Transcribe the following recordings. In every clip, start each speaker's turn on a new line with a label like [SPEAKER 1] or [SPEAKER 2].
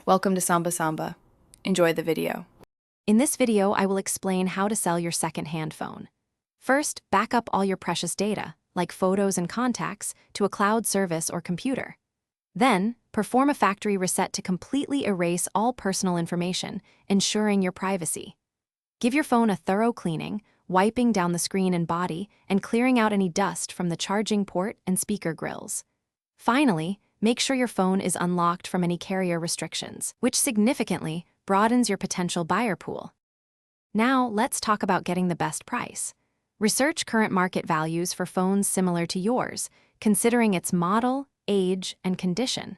[SPEAKER 1] Welcome to Samba Samba. Enjoy the video.
[SPEAKER 2] In this video, I will explain how to sell your second-hand phone. First, back up all your precious data, like photos and contacts, to a cloud service or computer. Then, perform a factory reset to completely erase all personal information, ensuring your privacy. Give your phone a thorough cleaning, wiping down the screen and body, and clearing out any dust from the charging port and speaker grills. Finally, make sure your phone is unlocked from any carrier restrictions, which significantly broadens your potential buyer pool. Now, let's talk about getting the best price. Research current market values for phones similar to yours, considering its model, age, and condition.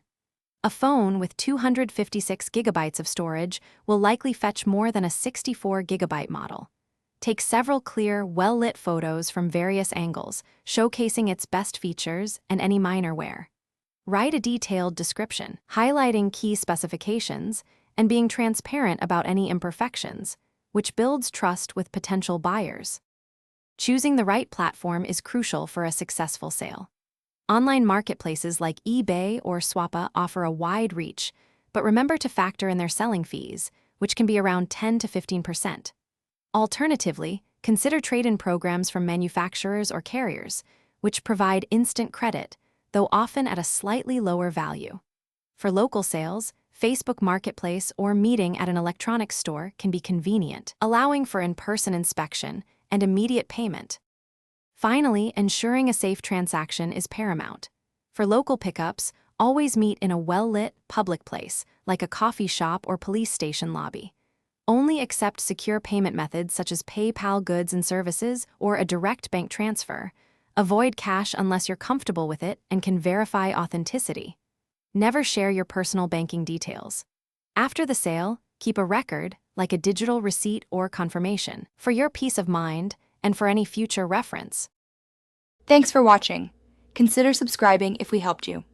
[SPEAKER 2] A phone with 256 gigabytes of storage will likely fetch more than a 64 gigabyte model. Take several clear, well-lit photos from various angles, showcasing its best features and any minor wear. Write a detailed description, highlighting key specifications and being transparent about any imperfections, which builds trust with potential buyers. Choosing the right platform is crucial for a successful sale. Online marketplaces like eBay or Swappa offer a wide reach, but remember to factor in their selling fees, which can be around 10 to 15%. Alternatively, consider trade-in programs from manufacturers or carriers, which provide instant credit, though often at a slightly lower value. For local sales, Facebook Marketplace or meeting at an electronics store can be convenient, allowing for in-person inspection and immediate payment. Finally, ensuring a safe transaction is paramount. For local pickups, always meet in a well-lit, public place, like a coffee shop or police station lobby. Only accept secure payment methods such as PayPal goods and services or a direct bank transfer. Avoid cash unless you're comfortable with it and can verify authenticity. Never share your personal banking details. After the sale, keep a record, like a digital receipt or confirmation, for your peace of mind and for any future reference.
[SPEAKER 1] Thanks for watching. Consider subscribing if we helped you.